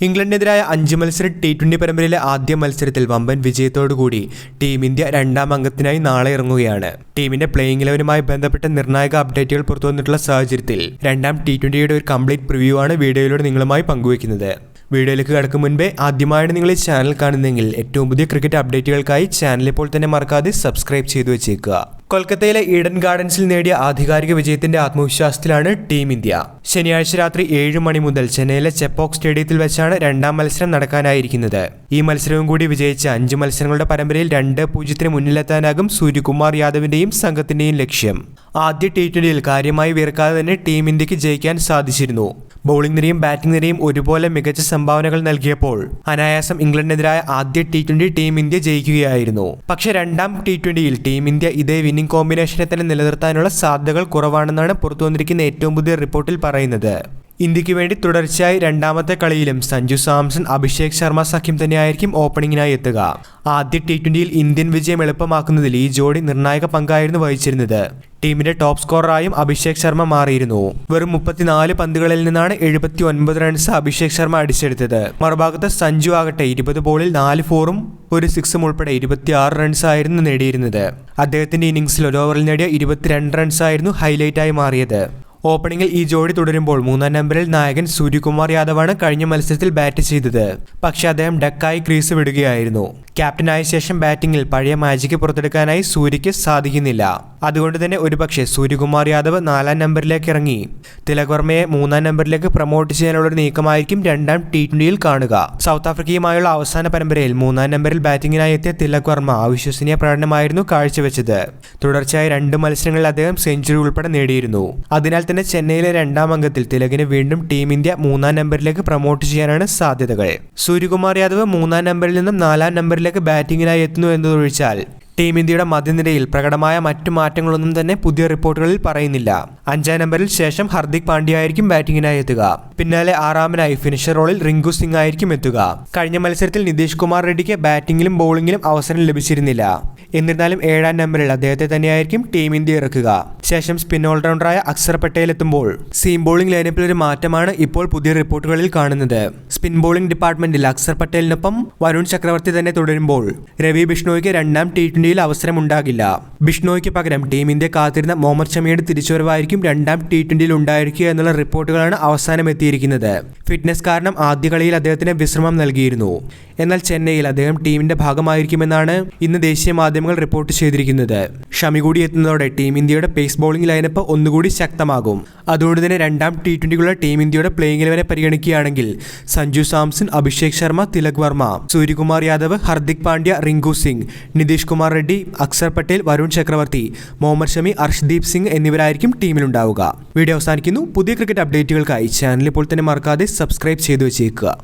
ഇംഗ്ലണ്ടിനെതിരായ 5 മത്സര ടി20 പരമ്പരയിലെ ആദ്യ മത്സരത്തിൽ വമ്പൻ വിജയത്തോടുകൂടി ടീം ഇന്ത്യ രണ്ടാം അംഗത്തിനായി നാളെ ഇറങ്ങുകയാണ്. ടീമിന്റെ പ്ലേയിങ് 11-മായി ബന്ധപ്പെട്ട നിർണായക അപ്ഡേറ്റുകൾ പുറത്തുവന്നിട്ടുള്ള സാഹചര്യത്തിൽ രണ്ടാം ടി20യുടെ ഒരു കംപ്ലീറ്റ് പ്രിവ്യൂ ആണ് വീഡിയോയിലൂടെ നിങ്ങളുമായി പങ്കുവയ്ക്കുന്നത്. വീഡിയോയിലേക്ക് കടക്കും മുൻപേ ആദ്യമായാണ് നിങ്ങൾ ഈ ചാനൽ കാണുന്നതെങ്കിൽ ഏറ്റവും പുതിയ ക്രിക്കറ്റ് അപ്ഡേറ്റുകൾക്കായി ചാനൽ ഇപ്പോൾ തന്നെ മറക്കാതെ സബ്സ്ക്രൈബ് ചെയ്തു വെച്ചേക്കുക. കൊൽക്കത്തയിലെ ഈഡൻ ഗാർഡൻസിൽ നേടിയ ആധികാരിക വിജയത്തിന്റെ ആത്മവിശ്വാസത്തിലാണ് ടീം ഇന്ത്യ. ശനിയാഴ്ച രാത്രി 7 മണി മുതൽ ചെന്നൈയിലെ ചെപ്പോക്ക് സ്റ്റേഡിയത്തിൽ വെച്ചാണ് രണ്ടാം മത്സരം നടക്കാനായിരിക്കുന്നത്. ഈ മത്സരവും കൂടി വിജയിച്ച 5 മത്സരങ്ങളുടെ പരമ്പരയിൽ 2-0 മുന്നിലെത്താനാകും സൂര്യകുമാർ യാദവിന്റെയും സംഘത്തിന്റെയും ലക്ഷ്യം. ആദ്യ ടി20യിൽ കാര്യമായി വീർക്കാതെ തന്നെ ടീം ഇന്ത്യക്ക് ജയിക്കാൻ സാധിച്ചിരുന്നു. ബൌളിംഗ് നിരയും ബാറ്റിംഗ് നിരയും ഒരുപോലെ മികച്ച സംഭാവനകൾ നൽകിയപ്പോൾ അനായാസം ഇംഗ്ലണ്ടിനെതിരായ ആദ്യ ടി20 ടീം ഇന്ത്യ ജയിക്കുകയായിരുന്നു. പക്ഷേ രണ്ടാം ടി20യിൽ ടീം ഇന്ത്യ ഇതേ വിന്നിംഗ് കോമ്പിനേഷനെ തന്നെ നിലനിർത്താനുള്ള സാധ്യതകൾ കുറവാണെന്നാണ് പുറത്തുവന്നിരിക്കുന്ന ഏറ്റവും പുതിയ റിപ്പോർട്ടിൽ പറയുന്നത്. ഇന്ത്യക്ക് വേണ്ടി തുടർച്ചയായി രണ്ടാമത്തെ കളിയിലും സഞ്ജു സാംസൺ, അഭിഷേക് ശർമ്മ സഖ്യം തന്നെയായിരിക്കും ഓപ്പണിംഗിനായി എത്തുക. ആദ്യ ടി20യിൽ ഇന്ത്യൻ വിജയം എളുപ്പമാക്കുന്നതിൽ ഈ ജോഡി നിർണായക പങ്കായിരുന്നു വഹിച്ചിരുന്നത്. ടീമിന്റെ ടോപ്പ് സ്കോററായും അഭിഷേക് ശർമ്മ മാറിയിരുന്നു. വെറും 34 പന്തുകളിൽ നിന്നാണ് 79 റൺസ് അഭിഷേക് ശർമ്മ അടിച്ചെടുത്തത്. മറുഭാഗത്ത് സഞ്ജു ആകട്ടെ 20 ബോളിൽ 4 4-ഉം 1 6-ഉം ഉൾപ്പെടെ 26 റൺസ് ആയിരുന്നു നേടിയിരുന്നത്. അദ്ദേഹത്തിന്റെ ഇന്നിംഗ്സിൽ ഒരു ഓവറിൽ നേടിയ 22 റൺസ് ആയിരുന്നു ഹൈലൈറ്റായി മാറിയത്. ഓപ്പണിംഗിൽ ഈ ജോഡി തുടരുമ്പോൾ 3-ാം നമ്പറിൽ നായകൻ സൂര്യകുമാർ യാദവാണ് കഴിഞ്ഞ മത്സരത്തിൽ ബാറ്റ് ചെയ്തത്. പക്ഷേ അദ്ദേഹം ഡക്കായി ക്രീസ് വിടുകയായിരുന്നു. ക്യാപ്റ്റനായ ശേഷം ബാറ്റിംഗിൽ പഴയ മാജിക്ക് പുറത്തെടുക്കാനായി സൂര്യയ്ക്ക് സാധിക്കുന്നില്ല. അതുകൊണ്ട് തന്നെ ഒരുപക്ഷെ സൂര്യകുമാർ യാദവ് 4-ാം നമ്പറിലേക്ക് ഇറങ്ങി തിലക് വർമ്മയെ 3-ാം നമ്പറിലേക്ക് പ്രൊമോട്ട് ചെയ്യാനുള്ള ഒരു നീക്കമായിരിക്കും രണ്ടാം ടി20യിൽ കാണുക. സൗത്ത് ആഫ്രിക്കയുമായുള്ള അവസാന പരമ്പരയിൽ 3-ാം നമ്പറിൽ ബാറ്റിംഗിനായി എത്തിയ തിലക് വർമ്മ അവിശ്വസനീയ പ്രകടനമായിരുന്നു കാഴ്ചവെച്ചത്. തുടർച്ചയായ 2 മത്സരങ്ങളിൽ അദ്ദേഹം സെഞ്ചുറി ഉൾപ്പെടെ നേടിയിരുന്നു. അതിനാൽ തന്നെ ചെന്നൈയിലെ രണ്ടാം അംഗത്തിൽ തിലകിനെ വീണ്ടും ടീം ഇന്ത്യ 3-ാം നമ്പറിലേക്ക് പ്രൊമോട്ട് ചെയ്യാനാണ് സാധ്യതകൾ. സൂര്യകുമാർ യാദവ് 3-ാം നമ്പറിൽ നിന്നും 4-ാം നമ്പറിലേക്ക് ബാറ്റിംഗിനായി എത്തുന്നു എന്നതൊഴിച്ചാൽ ടീം ഇന്ത്യയുടെ മധ്യനിരയിൽ പ്രകടമായ മറ്റു മാറ്റങ്ങളൊന്നും തന്നെ പുതിയ റിപ്പോർട്ടുകളിൽ പറയുന്നില്ല. 5-ാം നമ്പറിൽ ശേഷം ഹർദിക് പാണ്ഡ്യ ആയിരിക്കും ബാറ്റിംഗിനായി എത്തുക. പിന്നാലെ 6-ാമനായി ഫിനിഷർ റോളിൽ റിങ്കു സിംഗ് ആയിരിക്കും എത്തുക. കഴിഞ്ഞ മത്സരത്തിൽ നിതീഷ് കുമാർ റെഡ്ഡിക്ക് ബാറ്റിംഗിലും ബൌളിംഗിലും അവസരം ലഭിച്ചിരുന്നില്ല. എന്നിരുന്നാലും 7-ാം നമ്പറിൽ അദ്ദേഹത്തെ തന്നെയായിരിക്കും ടീം ഇന്ത്യ ഇറക്കുക. ശേഷം സ്പിൻ ഓൾറൗണ്ടറായ അക്സർ പട്ടേൽ എത്തുമ്പോൾ സീം ബോളിംഗ് ലൈനപ്പിൽ ഒരു മാറ്റമാണ് ഇപ്പോൾ പുതിയ റിപ്പോർട്ടുകളിൽ കാണുന്നത്. സ്പിൻ ബോളിംഗ് ഡിപ്പാർട്ട്മെന്റിൽ അക്സർ പട്ടേലിനൊപ്പം വരുൺ ചക്രവർത്തി തന്നെ തുടരുമ്പോൾ രവി ബിഷ്ണോയ്ക്ക് രണ്ടാം ടി20യിൽ അവസരമുണ്ടാകില്ല. ബിഷ്ണോയ്ക്ക് പകരം ടീം ഇന്ത്യ കാത്തിരുന്ന മുഹമ്മദ് ഷമിയുടെ തിരിച്ചുവരവായിരിക്കും രണ്ടാം ടി20യിൽ ഉണ്ടായിരിക്കുക എന്നുള്ള റിപ്പോർട്ടുകളാണ് അവസാനം എത്തിയിരിക്കുന്നത്. ഫിറ്റ്നസ് കാരണം ആദ്യ കളിയിൽ അദ്ദേഹത്തിന് വിശ്രമം നൽകിയിരുന്നു. എന്നാൽ ചെന്നൈയിൽ അദ്ദേഹം ടീമിന്റെ ഭാഗമായിരിക്കുമെന്നാണ് ഇന്ന് ദേശീയ മാധ്യമങ്ങൾ റിപ്പോർട്ട് ചെയ്തിരിക്കുന്നത്. ഷമി കൂടി എത്തുന്നതോടെ ടീം ഇന്ത്യയുടെ പേസ് ബോളിംഗ് ലൈനപ്പ് ഒന്നുകൂടി ശക്തമാകും. അതുകൊണ്ട് തന്നെ രണ്ടാം ടി20ക്കുള്ള ടീം ഇന്ത്യയുടെ പ്ലേയിങ് 11 പരിഗണിക്കുകയാണെങ്കിൽ സഞ്ജു സാംസൺ, അഭിഷേക് ശർമ്മ, തിലക് വർമ്മ, സൂര്യകുമാർ യാദവ്, ഹർദിക് പാണ്ഡ്യ, റിങ്കു സിംഗ്, നിതീഷ് കുമാർ റെഡ്ഡി, അക്സർ പട്ടേൽ, വരുൺ ചക്രവർത്തി, മുഹമ്മദ് ഷമി, അർഷ്ദീപ് സിംഗ് എന്നിവരായിരിക്കും ടീമിലുണ്ടാവുക. വീഡിയോ അവസാനിക്കുന്നു. പുതിയ ക്രിക്കറ്റ് അപ്ഡേറ്റുകൾക്കായി ചാനൽ ഇപ്പോൾ തന്നെ മറക്കാതെ സബ്സ്ക്രൈബ് ചെയ്തു വെച്ചേക്കുക.